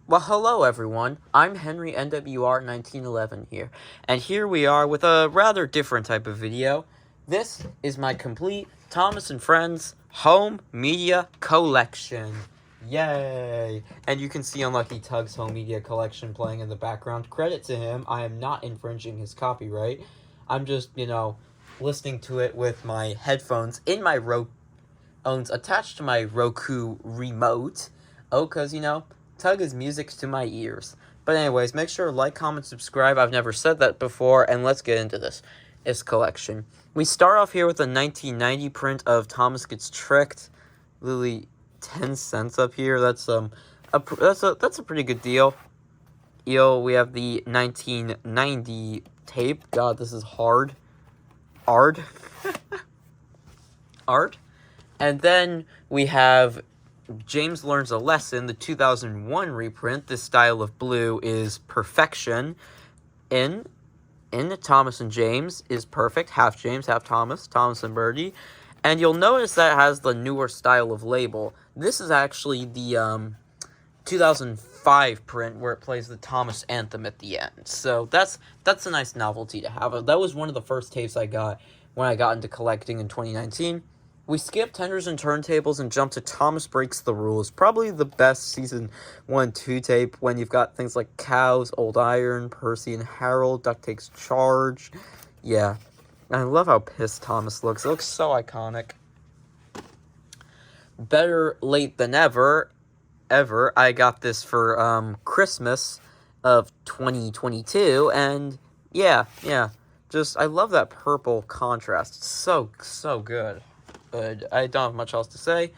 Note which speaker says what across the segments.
Speaker 1: Well, hello everyone. I'm Henry NWR1911 here, and here we are with a rather different type of video. This is my complete Thomas and Friends home media collection. Yay! And you can see Unlucky Tug's home media collection playing in the background. Credit to him, I am not infringing his copyright. I'm just, listening to it with my headphones in my attached to my Roku remote. Oh, because, Tug is music to my ears. But anyways, make sure to like, comment, subscribe. I've never said that before, and let's get into this collection. We start off here with a 1990 print of Thomas Gets Tricked. Literally 10 cents up here. That's a pretty good deal. We have the 1990 tape. God, this is hard. Art. And then we have James Learns a Lesson, the 2001 reprint. This style of blue is perfection. In Thomas and James is perfect. Half James, half Thomas. Thomas and Birdie. And you'll notice that it has the newer style of label. This is actually the 2005 print where it plays the Thomas anthem at the end. So that's a nice novelty to have. That was one of the first tapes I got when I got into collecting in 2019. We skip Tenders and Turntables and jump to Thomas Breaks the Rules. Probably the best season 1-2 tape when you've got things like Cows, Old Iron, Percy and Harold, Duck Takes Charge. Yeah. And I love how pissed Thomas looks. It looks so iconic. Better Late Than Ever. I got this for Christmas of 2022. And yeah. Just, I love that purple contrast. It's so good. I don't have much else to say.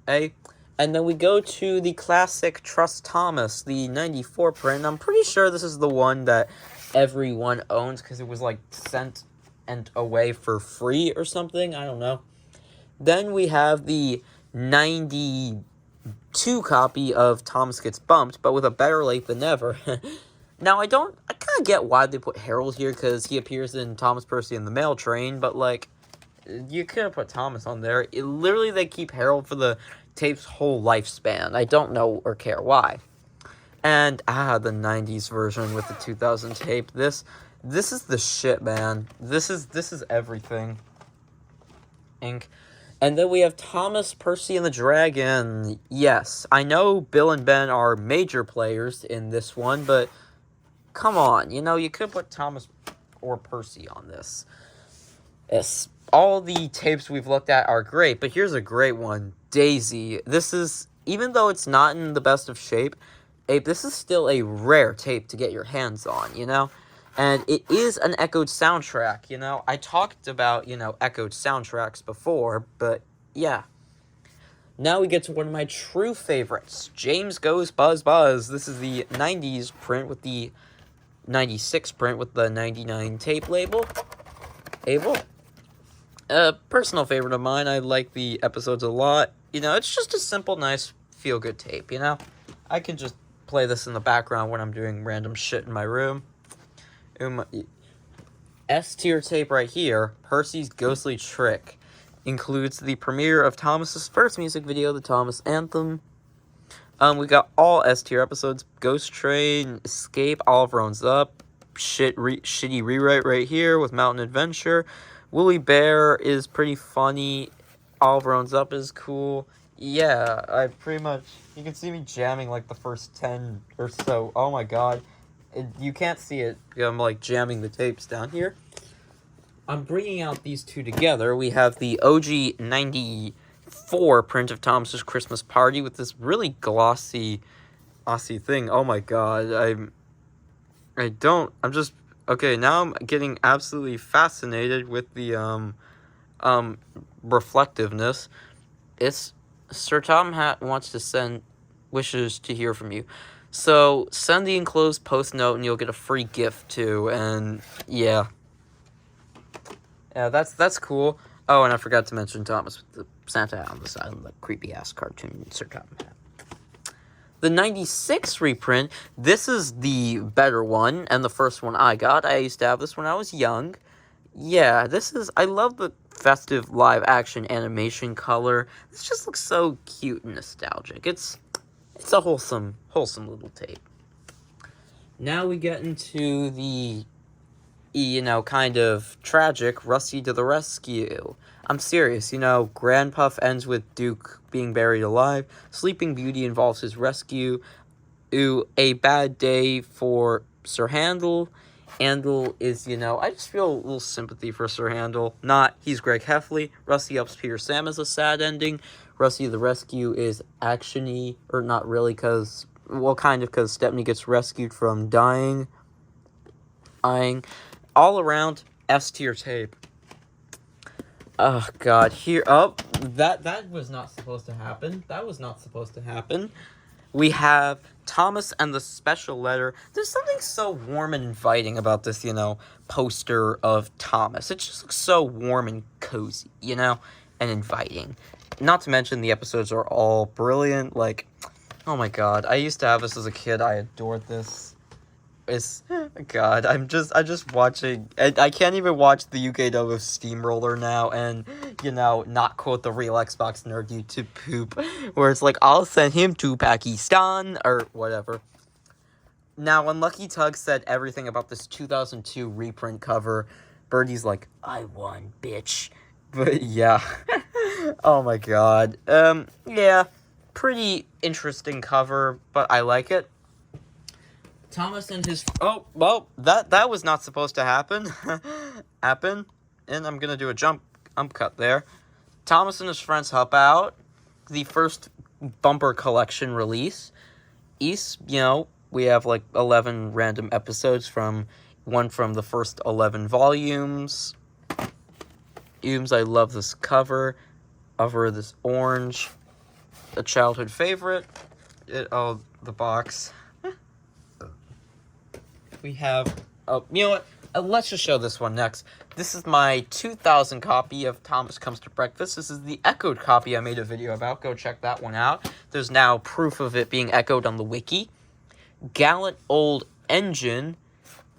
Speaker 1: And then we go to the classic Trust Thomas, the 94 print. I'm pretty sure this is the one that everyone owns because it was like sent and away for free or something. I don't know. Then we have the 92 copy of Thomas Gets Bumped, but with a Better Late Than Never. Now, I kind of get why they put Harold here because he appears in Thomas Percy and the Mail Train, but like, you could have put Thomas on there. Literally, they keep Harold for the tape's whole lifespan. I don't know or care why. And, the 90s version with the 2000 tape. This is the shit, man. This is everything. And then we have Thomas, Percy, and the Dragon. Yes, I know Bill and Ben are major players in this one, but come on. You could put Thomas or Percy on this. Yes. All the tapes we've looked at are great, but here's a great one. Daisy. This is, even though it's not in the best of shape, this is still a rare tape to get your hands on, And it is an echoed soundtrack, I talked about, echoed soundtracks before, but yeah. Now we get to one of my true favorites. James Goes Buzz Buzz. This is the 90s print with the 96 print with the 99 tape label. Personal favorite of mine. I like the episodes a lot. It's just a simple, nice, feel-good tape, I can just play this in the background when I'm doing random shit in my room. S-tier tape right here, Percy's Ghostly Trick, includes the premiere of Thomas's first music video, the Thomas Anthem. We got all S-tier episodes, Ghost Train, Escape, Oliver Owns Up, Shitty Rewrite right here with Mountain Adventure, Woolly Bear is pretty funny. Oliver Owns Up is cool. Yeah, I pretty much... You can see me jamming, like, the first 10 or so. Oh, my God. You can't see it. I'm, like, jamming the tapes down here. I'm bringing out these two together. We have the OG 94 print of Thomas's Christmas Party with this really glossy thing. Oh, my God. I'm just... Okay, now I'm getting absolutely fascinated with the, reflectiveness. It's Sir Tom Hat wants to send wishes to hear from you. So, send the enclosed post note and you'll get a free gift, too, and, yeah. Yeah, that's cool. Oh, and I forgot to mention Thomas with the Santa hat on the side of the creepy-ass cartoon Sir Tom Hat. The 96 reprint, this is the better one, and the first one I got. I used to have this when I was young. Yeah, I love the festive live-action animation color. This just looks so cute and nostalgic. It's It's a wholesome little tape. Now we get into the, kind of tragic Rusty to the rescue. I'm serious, Grand Puff ends with Duke being buried alive. Sleeping Beauty involves his rescue. A bad day for Sir Handel. Handel is, I just feel a little sympathy for Sir Handel. He's Greg Heffley. Rusty Helps Peter Sam is a sad ending. Rusty the Rescue is action-y, or not really, because Stepney gets rescued from dying. All around, S-tier tape. Oh, God. That was not supposed to happen. That was not supposed to happen. We have Thomas and the Special Letter. There's something so warm and inviting about this, poster of Thomas. It just looks so warm and cozy, and inviting. Not to mention the episodes are all brilliant. Like, oh my God. I used to have this as a kid. I adored this. God, I'm just watching. I can't even watch the UK dub of Steamroller now and, not quote the real Xbox Nerd YouTube poop, where it's like, I'll send him to Pakistan, or whatever. Now, when Lucky Tug said everything about this 2002 reprint cover, Birdie's like, I won, bitch. But, yeah. Oh my God. Yeah. Pretty interesting cover, but I like it. Thomas and his... Oh, well, that was not supposed to happen. And I'm gonna do a jump cut there. Thomas and his friends help out. The first bumper collection release. We have like 11 random episodes from the first 11 volumes. I love this cover. Over this orange. A childhood favorite. The box. We have, let's just show this one next. This is my 2000 copy of Thomas Comes to Breakfast. This is the echoed copy I made a video about. Go check that one out. There's now proof of it being echoed on the wiki. Gallant Old Engine,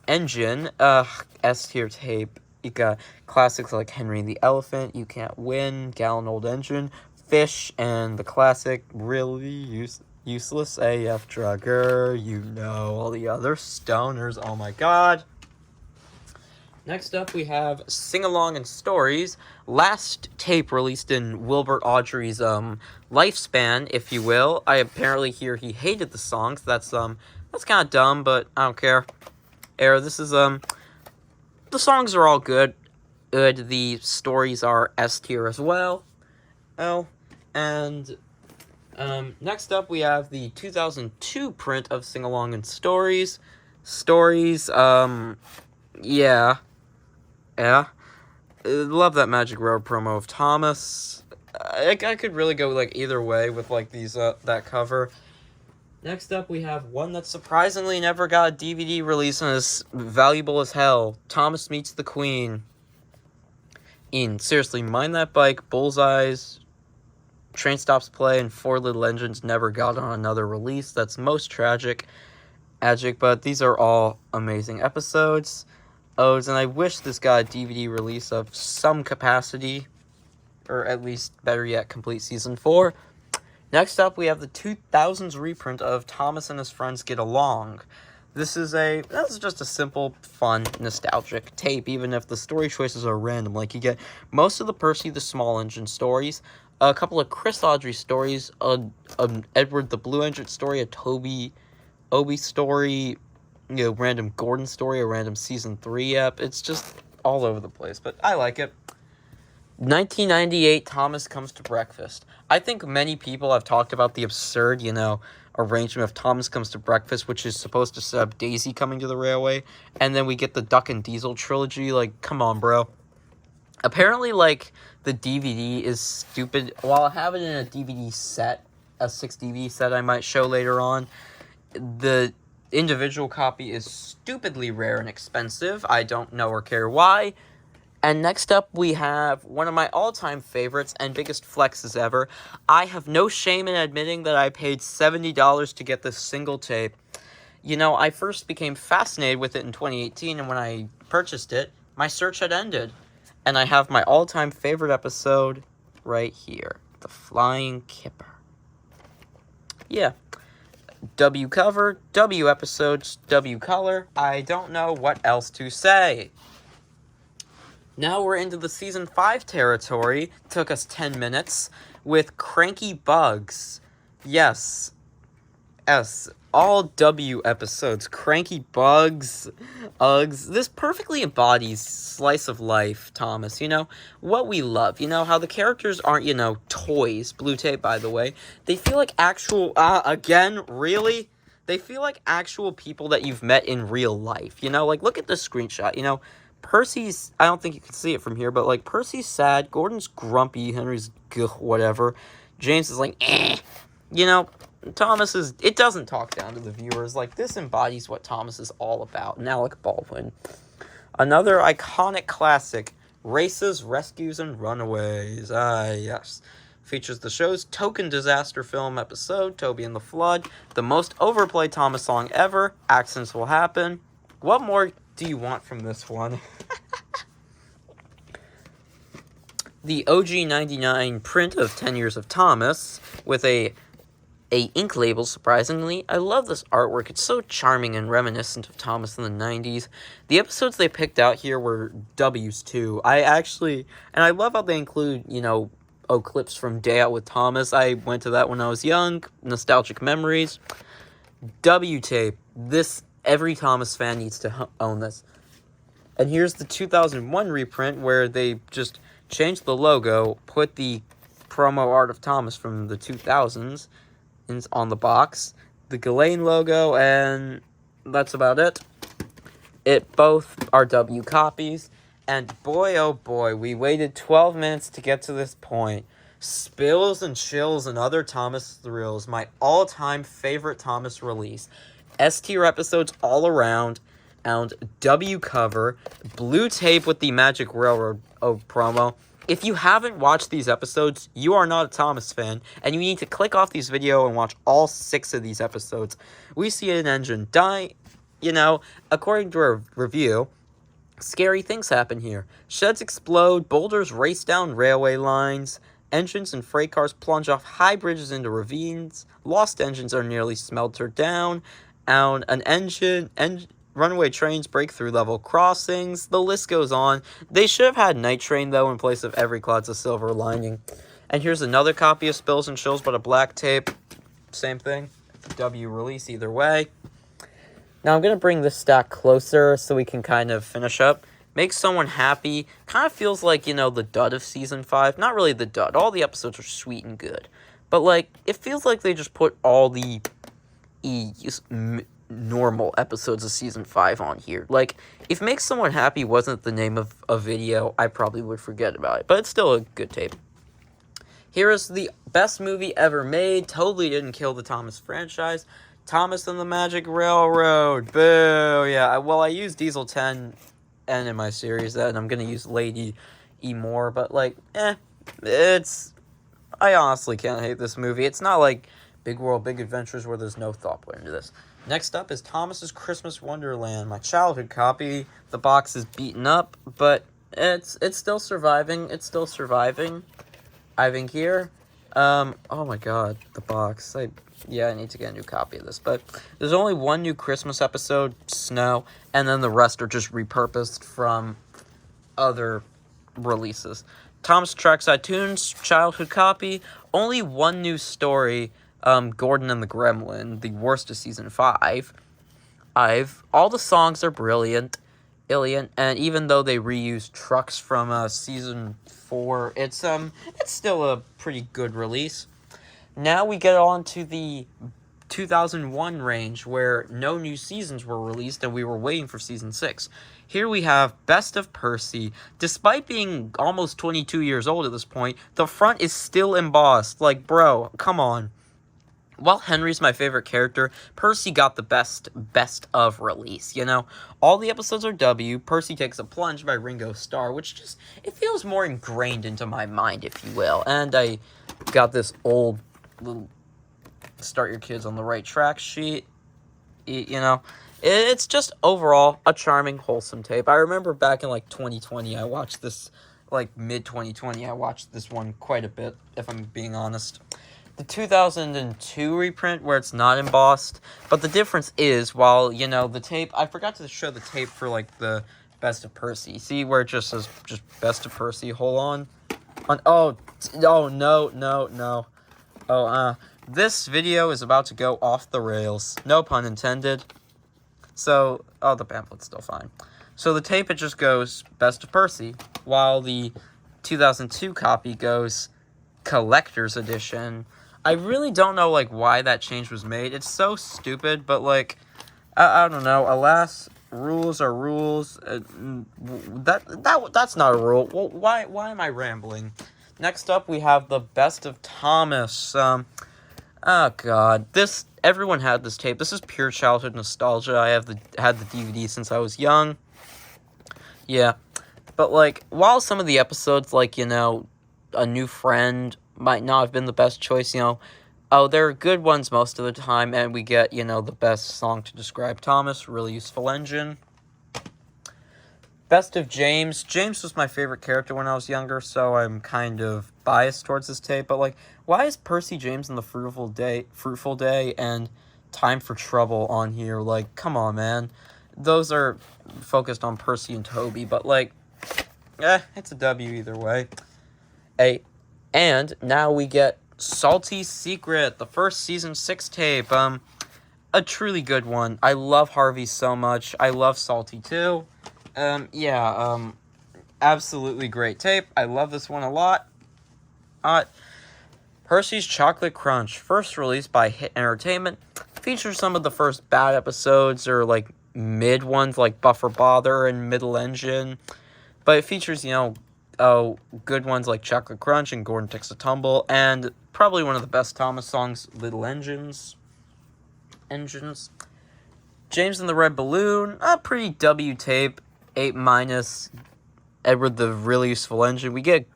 Speaker 1: S-tier tape. You got classics like Henry and the Elephant, You Can't Win, Gallant Old Engine, Fish, and the classic, really Useless AF Drugger, all the other stoners, oh my God. Next up, we have Sing Along and Stories. Last tape released in Wilbert Audrey's lifespan, if you will. I apparently hear he hated the songs. That's kind of dumb, but I don't care. This is the songs are all good. The stories are S tier as well. Next up, we have the 2002 print of Sing Along and Stories. Yeah. Love that Magic Road promo of Thomas. I could really go, either way with, these, that cover. Next up, we have one that surprisingly never got a DVD release and is valuable as hell. Thomas Meets the Queen. Seriously, Mind That Bike, Bullseyes, Train Stops Play, and Four Little Engines never got on another release. That's most tragic, but these are all amazing episodes. And I wish this got a DVD release of some capacity, or at least, better yet, complete Season 4. Next up, we have the 2000s reprint of Thomas and His Friends Get Along. This is just a simple, fun, nostalgic tape, even if the story choices are random. You get most of the Percy the Small Engine stories, a couple of Chris Audrey stories, Edward the Blue Engine story, a Toby Obie story, random Gordon story, a random Season 3 ep. It's just all over the place, but I like it. 1998, Thomas Comes to Breakfast. I think many people have talked about the absurd, arrangement of Thomas Comes to Breakfast, which is supposed to set up Daisy coming to the railway, and then we get the Duck and Diesel trilogy. Come on, bro. Apparently, the DVD is stupid. While I have it in a DVD set, a 6 DVD set I might show later on, the individual copy is stupidly rare and expensive. I don't know or care why. And next up, we have one of my all-time favorites and biggest flexes ever. I have no shame in admitting that I paid $70 to get this single tape. I first became fascinated with it in 2018, and when I purchased it, my search had ended. And I have my all-time favorite episode right here. The Flying Kipper. Yeah. W cover, W episodes, W color. I don't know what else to say. Now we're into the Season 5 territory. Took us 10 minutes with Cranky Bugs. Yes, all W episodes. Cranky Bugs, Uggs. This perfectly embodies slice of life, Thomas. You know, what we love. You know, how the characters aren't, you know, toys. Blue tape, by the way. They feel like actual, again, really? They feel like actual people that you've met in real life. You know, like, look at the screenshot, you know. Percy's, I don't think you can see it from here, but, like, Percy's sad, Gordon's grumpy, Henry's whatever. James is like, eh. You know, Thomas is, it doesn't talk down to the viewers. Like, this embodies what Thomas is all about. And Alec Baldwin. Another iconic classic, Races, Rescues, and Runaways. Yes. Features the show's token disaster film episode, Toby and the Flood. The most overplayed Thomas song ever. Accidents will happen. What more do you want from this one? The OG 99 print of 10 Years of Thomas with a ink label, surprisingly. I love this artwork. It's so charming and reminiscent of Thomas in the 90s. The episodes they picked out here were W's too. And I love how they include, you know, clips from Day Out with Thomas. I went to that when I was young. Nostalgic memories. W tape. Every Thomas fan needs to own this. And here's the 2001 reprint where they just changed the logo, put the promo art of Thomas from the 2000s on the box, the Ghislaine logo, and that's about it. Both are W copies, and boy oh boy, we waited 12 minutes to get to this point. Spills and Chills and Other Thomas Thrills, my all-time favorite Thomas release. S-tier episodes all around, and W cover, blue tape with the Magic Railroad promo. If you haven't watched these episodes, you are not a Thomas fan, and you need to click off this video and watch all 6 of these episodes. We see an engine die, you know, according to our review, scary things happen here. Sheds explode, boulders race down railway lines, engines and freight cars plunge off high bridges into ravines, lost engines are nearly smeltered down, and runaway trains break through level crossings. The list goes on. They should have had Night Train, though, in place of Every Cloud's a Silver Lining. And here's another copy of Spills and Chills, but a black tape. Same thing. W release either way. Now I'm going to bring this stack closer so we can kind of finish up. Make Someone Happy. Kind of feels like, you know, the dud of Season 5. Not really the dud. All the episodes are sweet and good. But, like, it feels like they just put all the normal episodes of Season 5 on here. Like, if Make Someone Happy wasn't the name of a video, I probably would forget about it. But it's still a good tape. Here is the best movie ever made. Totally didn't kill the Thomas franchise. Thomas and the Magic Railroad. Boo! Yeah, well, I used Diesel 10 and in my series, and I'm gonna use Lady E more, but, like, I honestly can't hate this movie. It's not like Big World, Big Adventures where there's no thought put into this. Next up is Thomas's Christmas Wonderland, my childhood copy. The box is beaten up, but it's still surviving. It's still surviving. I think here. Oh my god, the box. I need to get a new copy of this. But there's only one new Christmas episode, Snow, and then the rest are just repurposed from other releases. Thomas Trackside Tunes, childhood copy. Only one new story. Gordon and the Gremlin, the worst of Season 5. All the songs are brilliant, and even though they reuse trucks from Season 4, it's still a pretty good release. Now we get on to the 2001 range, where no new seasons were released, and we were waiting for Season 6. Here we have Best of Percy. Despite being almost 22 years old at this point, the front is still embossed. Like, bro, come on. While Henry's my favorite character, Percy got the best of release, you know? All the episodes are W. Percy Takes a Plunge by Ringo Starr, which just, it feels more ingrained into my mind, if you will. And I got this old little Start Your Kids on the Right Track sheet, you know? It's just overall a charming, wholesome tape. I remember back in, like, 2020, I watched this, like, mid-2020, I watched this one quite a bit, if I'm being honest. the 2002 reprint where it's not embossed. But the difference is, while, you know, the tape... I forgot to show the tape for, like, the Best of Percy. See where it just says just Best of Percy? Hold on. Oh, no. This video is about to go off the rails. No pun intended. So, oh, the pamphlet's still fine. So the tape, it just goes Best of Percy, while the 2002 copy goes Collector's Edition. I really don't know, like, why that change was made. It's so stupid, but, like, I don't know. Alas, rules are rules. That's not a rule. Well, why am I rambling? Next up, we have the Best of Thomas. Oh, God. Everyone had this tape. This is pure childhood nostalgia. I had the DVD since I was young. Yeah. But, like, while some of the episodes, like, you know, A New Friend might not have been the best choice, you know, they're good ones most of the time, and we get, you know, the best song to describe Thomas, really useful engine. Best of James. James was my favorite character when I was younger, so I'm kind of biased towards this tape, but, like, why is Percy James and the Fruitful Day and Time for Trouble on here? Like, come on, man. Those are focused on Percy and Toby, but, like, it's a W either way. And now we get Salty Secret, the first season 6 tape. A truly good one. I love Harvey so much. I love Salty too. Absolutely great tape. I love this one a lot. Hershey's Chocolate Crunch, first released by Hit Entertainment, features some of the first bad episodes, or, like, mid ones, like Buffer Bother and Middle Engine. But it features, you know, good ones like Chocolate Crunch and Gordon Takes a Tumble, and probably one of the best Thomas songs, Little Engines. James and the Red Balloon, a pretty W tape, 8-. Edward the Really Useful Engine. We get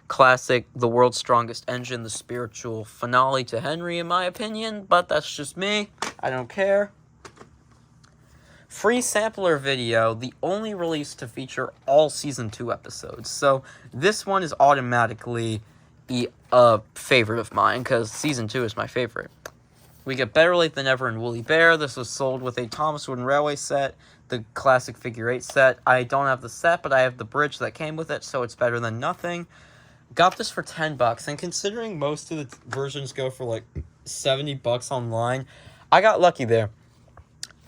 Speaker 1: classic The World's Strongest Engine, the spiritual finale to Henry, in my opinion, but that's just me. I don't care. Free sampler video, the only release to feature all Season 2 episodes. So this one is automatically a favorite of mine, because Season 2 is my favorite. We get Better Late Than Never and Woolly Bear. This was sold with a Thomas Wooden Railway set, the classic figure 8 set. I don't have the set, but I have the bridge that came with it, so it's better than nothing. Got this for $10, and considering most of the versions go for, like, $70 online, I got lucky there.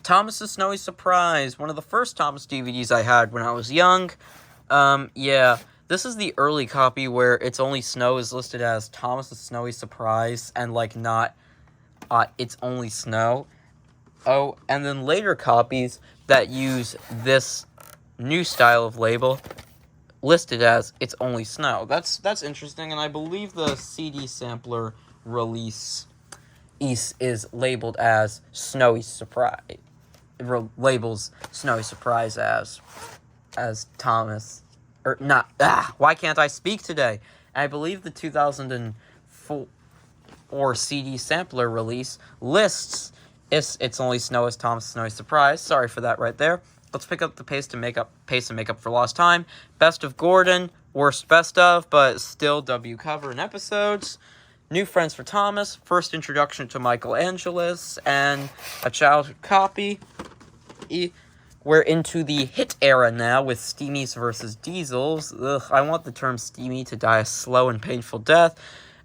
Speaker 1: Thomas's Snowy Surprise, one of the first Thomas DVDs I had when I was young. This is the early copy where It's Only Snow is listed as Thomas's Snowy Surprise, and, like, not It's Only Snow. Oh, and then later copies that use this new style of label listed as It's Only Snow. That's interesting, and I believe the CD sampler release is labeled as Snowy Surprise. It labels Snowy Surprise as Thomas, or not. Why can't I speak today? And I believe the 2004 CD sampler release lists It's Only Snow as Thomas Snowy Surprise. Sorry for that right there. Let's pick up the pace and make up for lost time. Best of Gordon, worst best of, but still W cover and episodes. New Friends for Thomas, first introduction to Michael Angelis, and a childhood copy. We're into the hit era now with Steamies versus Diesels. I want the term Steamy to die a slow and painful death.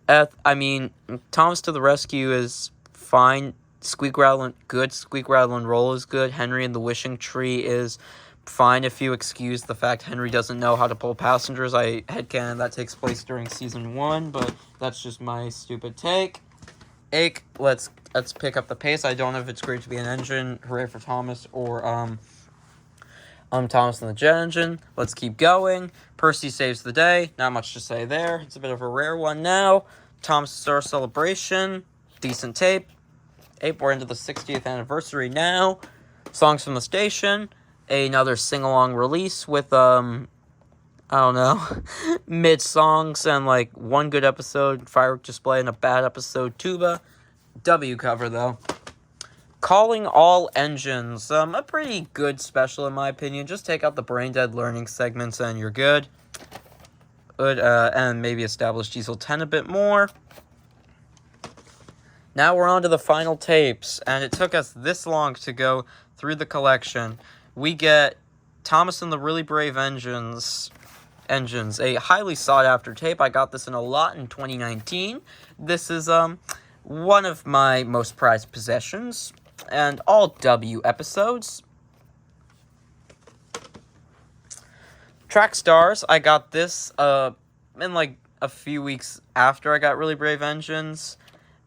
Speaker 1: I mean, Thomas to the Rescue is fine. Squeak, Rattle, and Roll is good. Henry and the Wishing Tree is fine if you excuse the fact Henry doesn't know how to pull passengers. I headcanon that takes place during Season 1, but that's just my stupid take. Let's pick up the pace. I don't know if it's great to be an engine. Hooray for Thomas, or Thomas and the Jet Engine. Let's keep going. Percy Saves the Day. Not much to say there. It's a bit of a rare one now. Thomas Star Celebration. Decent tape. We're into the 60th anniversary now. Songs from the Station. Another sing-along release with, I don't know, mid-songs and, like, one good episode, firework display, and a bad episode, tuba. W cover, though. Calling All Engines. A pretty good special, in my opinion. Just take out the brain-dead learning segments and you're good. And maybe establish Diesel 10 a bit more. Now we're on to the final tapes, and it took us this long to go through the collection. We get Thomas and the Really Brave Engines, a highly sought-after tape. I got this in a lot in 2019. This is one of my most prized possessions, and all W episodes. Track Stars, I got this in like a few weeks after I got Really Brave Engines.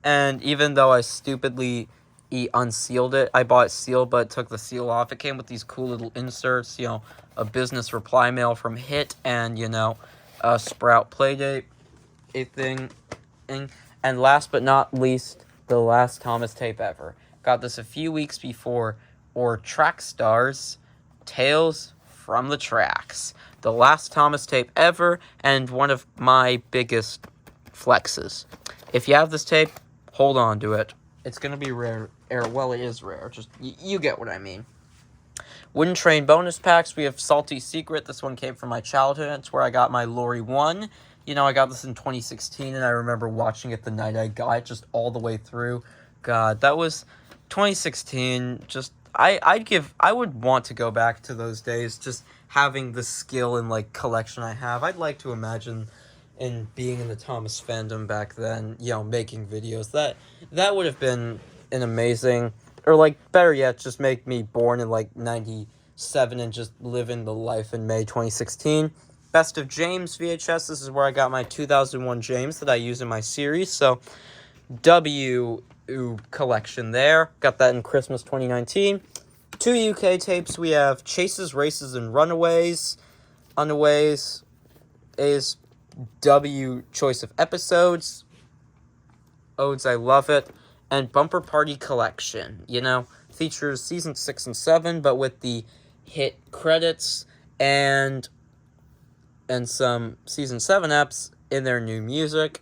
Speaker 1: And even though I stupidly unsealed it, I bought it sealed, but took the seal off. It came with these cool little inserts, a business reply mail from Hit, and, a Sprout Playdate, a thing. And last but not least, the last Thomas tape ever. Got this a few weeks before, or Track Stars, Tales from the Tracks. The last Thomas tape ever, and one of my biggest flexes. If you have this tape, hold on to it. It's going to be rare. Well, it is rare. Just, you get what I mean. Wooden Train bonus packs. We have Salty Secret. This one came from my childhood. It's where I got my Lori 1. I got this in 2016, and I remember watching it the night I got it, just all the way through. God, that was 2016. Just, I would want to go back to those days, just having the skill and, collection I have. I'd like to imagine in being in the Thomas fandom back then, making videos. That would have been an amazing, or better yet, just make me born in 97 and just live in the life in May 2016. Best of James VHS, this is where I got my 2001 James that I use in my series, so W collection there. Got that in Christmas 2019. 2 UK tapes, we have Chases, Races, and Runaways. Unaways is W choice of episodes. Odes, I love it. And Bumper Party Collection, features season 6 and 7, but with the Hit credits and some season 7 eps in their new music.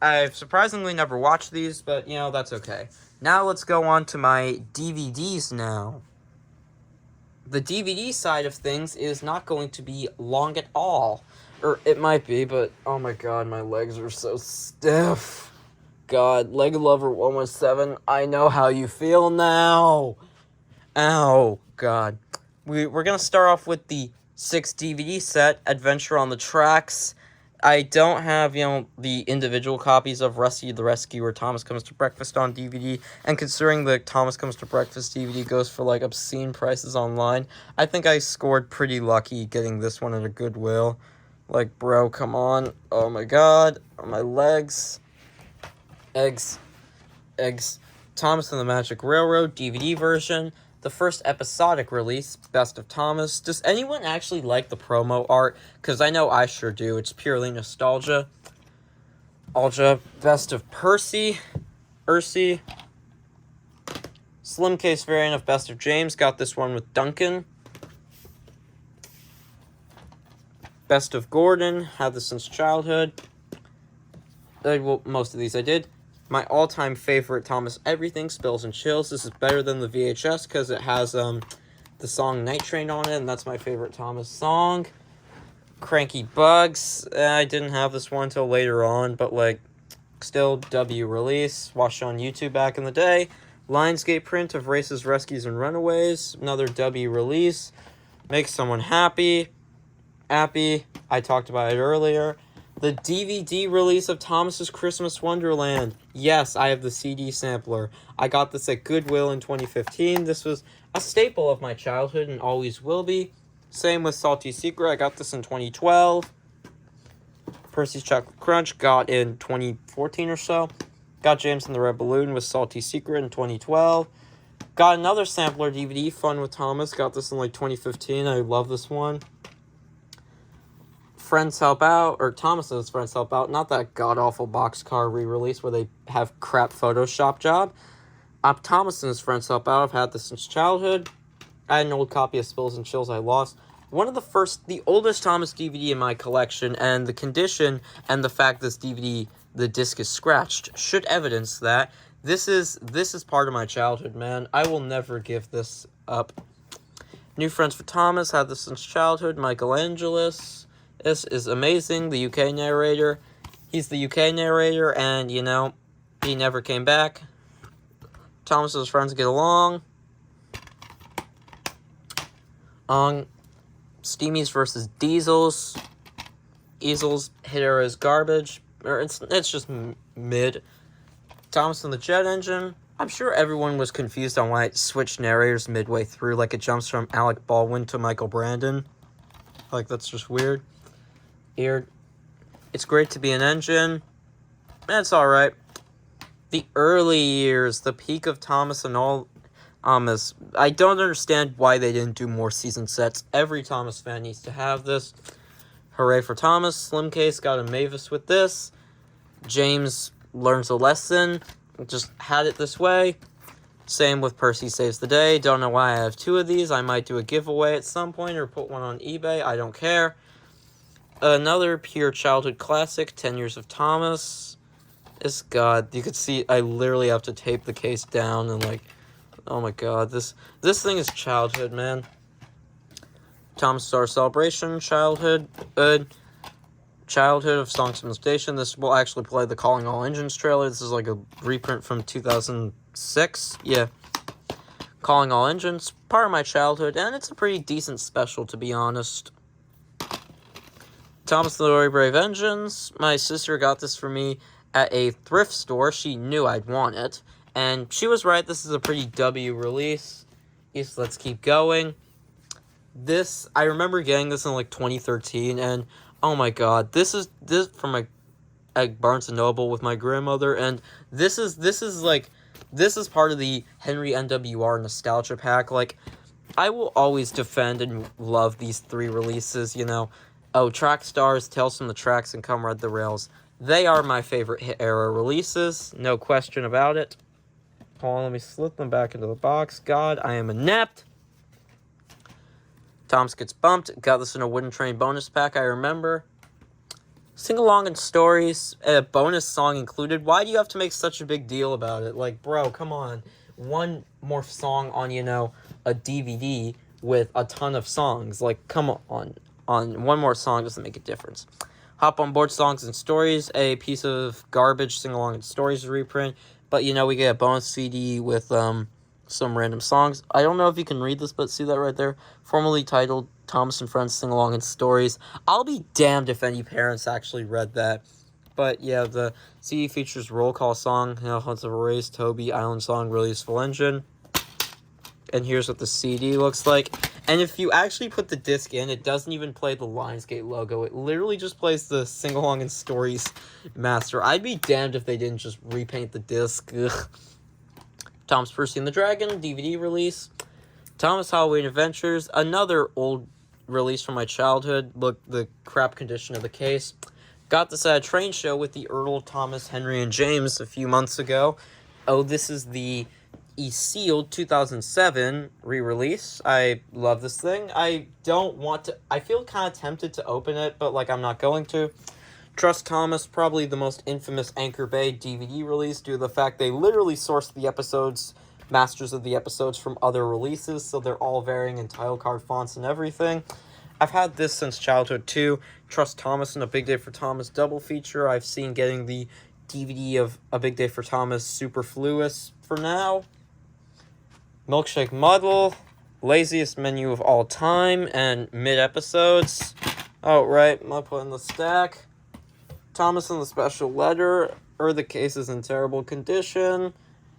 Speaker 1: I've surprisingly never watched these, but that's okay. Now let's go on to my DVDs now. The DVD side of things is not going to be long at all. Or it might be, but oh my god, my legs are so stiff. God, Leg Lover 117, I know how you feel now. Ow, God. We're going to start off with the 6 DVD set, Adventure on the Tracks. I don't have, the individual copies of Rusty the Rescue or Thomas Comes to Breakfast on DVD, and considering the Thomas Comes to Breakfast DVD goes for, obscene prices online, I think I scored pretty lucky getting this one at a Goodwill. Bro, come on. Oh my god. My legs. Eggs. Thomas and the Magic Railroad DVD version. The first episodic release, Best of Thomas. Does anyone actually like the promo art? Because I know I sure do. It's purely nostalgia. Best of Ursi. Slim case variant of Best of James. Got this one with Duncan. Best of Gordon. Had this since childhood. Well, most of these I did. My all-time favorite Thomas Everything, Spills and Chills. This is better than the VHS because it has the song Night Train on it, and that's my favorite Thomas song. Cranky Bugs. I didn't have this one until later on, but still W release. Watched on YouTube back in the day. Lionsgate print of Races, Rescues, and Runaways. Another W release. Makes someone happy. I talked about it earlier. The DVD release of Thomas's Christmas Wonderland. Yes, I have the CD sampler. I got this at Goodwill in 2015. This was a staple of my childhood and always will be. Same with Salty Secret. I got this in 2012. Percy's Chocolate Crunch got in 2014 or so. Got James and the Red Balloon with Salty Secret in 2012. Got another sampler DVD, Fun with Thomas. Got this in 2015. I love this one. Friends Help Out, or Thomas's Friends Help Out, not that god-awful boxcar re-release where they have crap Photoshop job. Thomas's Friends Help Out, I've had this since childhood. I had an old copy of Spills and Chills I lost. One of the oldest Thomas DVD in my collection, and the condition and the fact this DVD, the disc is scratched, should evidence that. This is part of my childhood, man. I will never give this up. New Friends for Thomas, had this since childhood. Michael Angelis. This is amazing. The UK narrator. He's the UK narrator, and, He never came back. Thomas's friends get along. Steamies versus Diesels. Diesels hit her as garbage. Or it's just mid. Thomas and the Jet Engine. I'm sure everyone was confused on why it switched narrators midway through. Like, it jumps from Alec Baldwin to Michael Brandon. Like, that's just weird. It's great to be an engine. It's alright. The early years, the peak of Thomas and all... I don't understand why they didn't do more season sets. Every Thomas fan needs to have this. Hooray for Thomas. Slimcase got a Mavis with this. James learns a lesson. Just had it this way. Same with Percy Saves the Day. Don't know why I have 2 of these. I might do a giveaway at some point or put one on eBay. I don't care. Another pure childhood classic, 10 Years of Thomas. This, God, you could see I literally have to tape the case down and, like, oh my God, this thing is childhood, man. Thomas Star Celebration, childhood of Songs from the Station. This will actually play the Calling All Engines trailer. This is like a reprint from 2006. Yeah. Calling All Engines, part of my childhood, and it's a pretty decent special, to be honest. Thomas the Very Brave Engines. My sister got this for me at a thrift store. She knew I'd want it. And she was right, this is a pretty W release. Yes, let's keep going. I remember getting this in like 2013, and oh my God, this is from at Barnes & Noble with my grandmother, and this is part of the Henry NWR nostalgia pack. Like, I will always defend and love these 3 releases, you know. Oh, Track Stars, Tales from the Tracks, and Come Ride the Rails. They are my favorite hit era releases, no question about it. Hold on, let me slip them back into the box. God, I am inept. Thomas Gets Bumped. Got this in a Wooden Train bonus pack, I remember. Sing Along and Stories. A bonus song included. Why do you have to make such a big deal about it? Like, bro, come on. One more song on, you know, a DVD with a ton of songs. Like, come on. One more song doesn't make a difference. Hop on Board Songs and Stories. A piece of garbage Sing Along and Stories reprint. But, you know, we get a bonus CD with some random songs. I don't know if you can read this, but see that right there? Formerly titled Thomas and Friends Sing Along and Stories. I'll be damned if any parents actually read that. But, yeah, the CD features Roll Call Song, you know, Hunts of a Race, Toby, Island Song, Really Useful Engine. And here's what the CD looks like. And if you actually put the disc in, it doesn't even play the Lionsgate logo. It literally just plays the Sing Along and Stories master. I'd be damned if they didn't just repaint the disc. Ugh. Thomas Percy and the Dragon, DVD release. Thomas Halloween Adventures, another old release from my childhood. Look, the crap condition of the case. Got this at a train show with the Earl, Thomas, Henry, and James a few months ago. Oh, this is the sealed 2007 re-release. I love this thing. I feel kind of tempted to open it, but like I'm not going to. Trust Thomas, probably the most infamous Anchor Bay DVD release due to the fact they literally sourced the episodes, masters of the episodes from other releases, so they're all varying in title card fonts and everything. I've had this since childhood too. Trust Thomas and A Big Day for Thomas double feature. I've seen getting the DVD of A Big Day for Thomas superfluous for now. Milkshake Muddle, laziest menu of all time, and mid-episodes. Oh, right, I'm gonna put in the stack. Thomas and the Special Letter, the case is in terrible condition,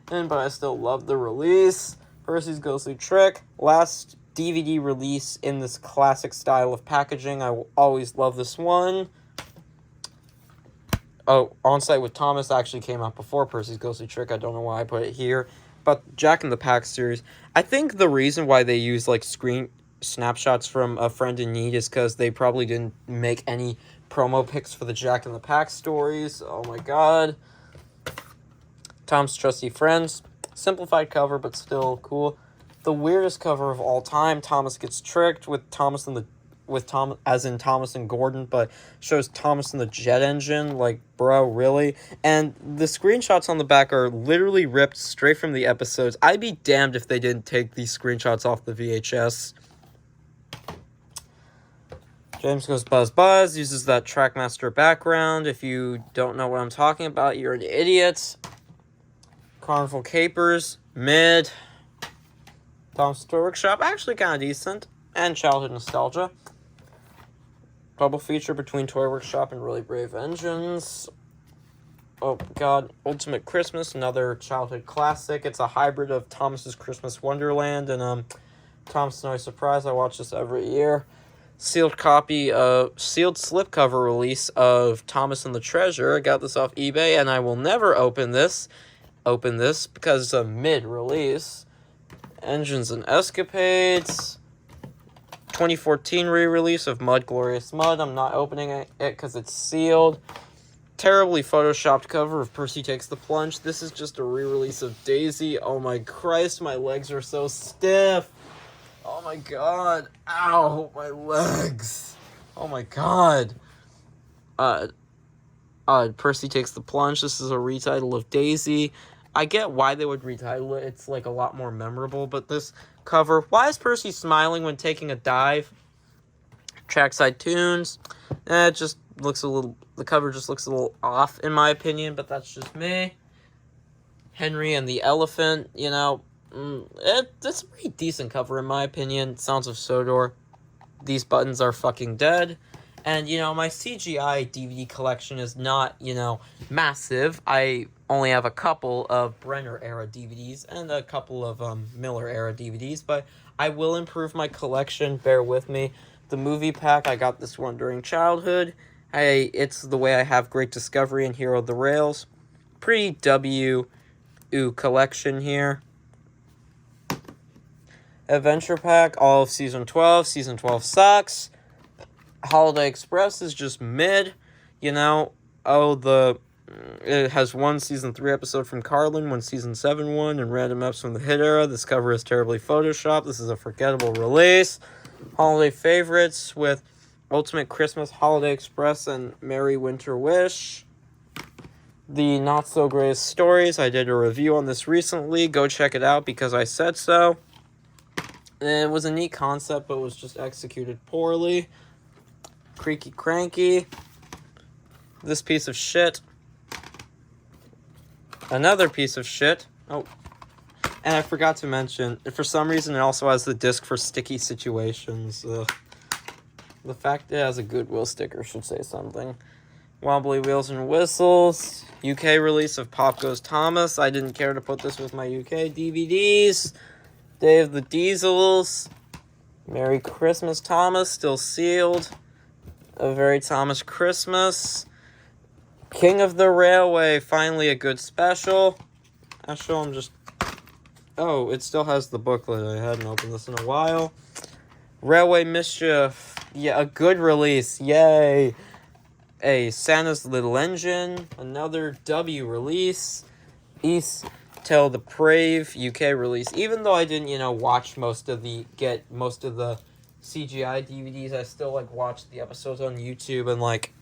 Speaker 1: but I still love the release. Percy's Ghostly Trick, last DVD release in this classic style of packaging. I will always love this one. Oh, On Site with Thomas actually came out before Percy's Ghostly Trick. I don't know why I put it here. But Jack in the Pack series, I think the reason why they use like screen snapshots from A Friend in Need is because they probably didn't make any promo pics for the Jack in the Pack stories. Oh my God. Tom's Trusty Friends, simplified cover but still cool. The weirdest cover of all time. Thomas Gets Tricked with Thomas as in Thomas and Gordon, but shows Thomas and the Jet Engine. Like, bro, really? And the screenshots on the back are literally ripped straight from the episodes. I'd be damned if they didn't take these screenshots off the VHS. James Goes Buzz Buzz, uses that Trackmaster background. If you don't know what I'm talking about, you're an idiot. Carnival Capers, mid. Tom's Toy Workshop, actually kind of decent. And Childhood Nostalgia. Double feature between Toy Workshop and Really Brave Engines. Oh god, Ultimate Christmas, another childhood classic. It's a hybrid of Thomas's Christmas Wonderland and Tom's Snowy Surprise. I watch this every year. Sealed slipcover release of Thomas and the Treasure. I got this off eBay and I will never open this because it's a mid-release. Engines and Escapades. 2014 re-release of Mud Glorious Mud. I'm not opening it because it's sealed. Terribly photoshopped cover of Percy Takes the Plunge. This is just a re-release of Daisy. Oh my Christ, my legs are so stiff. Oh my god. Ow, my legs. Oh my god. Percy Takes the Plunge. This is a retitle of Daisy. I get why they would retitle it. It's like a lot more memorable, but this cover, why is Percy smiling when taking a dive? Trackside tunes. It just looks a little, the cover just looks a little off in my opinion, but that's just me. Henry and the Elephant, you know, it's a pretty decent cover in my opinion. Sounds of Sodor. These buttons are fucking dead. And, you know, my CGI DVD collection is not, you know, massive. I only have a couple of Brenner-era DVDs and a couple of Miller-era DVDs, but I will improve my collection. Bear with me. The movie pack, I got this one during childhood. It's the way I have Great Discovery and Hero of the Rails. Pretty W-oo collection here. Adventure pack, all of Season 12. Season 12 sucks. Holiday Express is just mid, you know. It has one Season 3 episode from Carlin, one Season 7 one, and random eps from the hit era. This cover is terribly photoshopped. This is a forgettable release. Holiday favorites with Ultimate Christmas, Holiday Express, and Merry Winter Wish. The Not So Great Stories, I did a review on this recently. Go check it out because I said so. It was a neat concept, but was just executed poorly. Creaky Cranky. This piece of shit. Another piece of shit. Oh. And I forgot to mention, for some reason it also has the disc for sticky situations. The fact it has a Goodwill sticker should say something. Wobbly Wheels and Whistles. UK release of Pop Goes Thomas. I didn't care to put this with my UK DVDs. Day of the Diesels. Merry Christmas Thomas, still sealed. A Very Thomas Christmas. King of the Railway, finally a good special. Actually, I'm just... Oh, it still has the booklet. I hadn't opened this in a while. Railway Mischief. Yeah, a good release. Yay. A Santa's Little Engine. Another W release. East Tell the Brave UK release. Even though I didn't, you know, watch most of the CGI DVDs, I still, like, watched the episodes on YouTube in, like,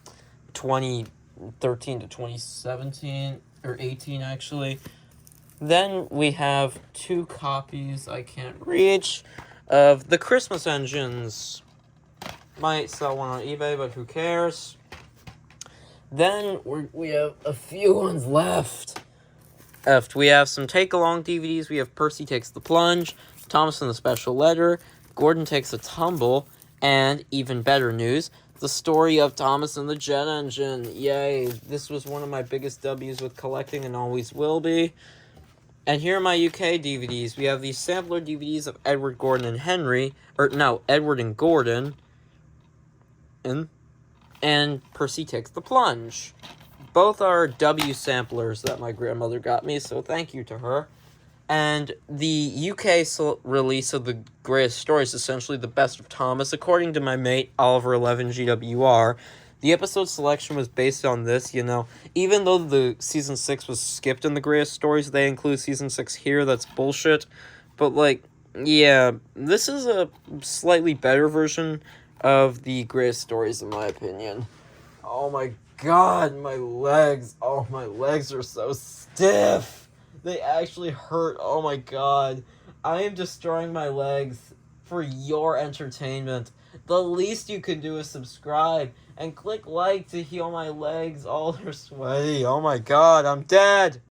Speaker 1: 2013 to 2017, or 18, actually. Then we have 2 copies I can't reach of the Christmas Engines. Might sell one on eBay, but who cares? Then we have a few ones left. We have some take-along DVDs. We have Percy Takes the Plunge, Thomas and the Special Letter, Gordon Takes a Tumble, and even better news, the story of Thomas and the Jet Engine. Yay, this was one of my biggest W's with collecting and always will be. And here are my UK DVDs. We have these sampler DVDs of Edward, Gordon, and Henry. Edward and Gordon. And Percy Takes the Plunge. Both are W samplers that my grandmother got me, so thank you to her. And the UK release of The Greatest Story is essentially the best of Thomas, according to my mate, Oliver11 GWR. The episode selection was based on this, you know. Even though the Season 6 was skipped in The Greatest Stories, they include Season 6 here. That's bullshit. But, like, yeah, this is a slightly better version of The Greatest Stories, in my opinion. Oh my god, my legs. Oh, my legs are so stiff. They actually hurt. Oh my god. I am destroying my legs for your entertainment. The least you can do is subscribe and click like to heal my legs. Oh, they're sweaty. Oh my god, I'm dead.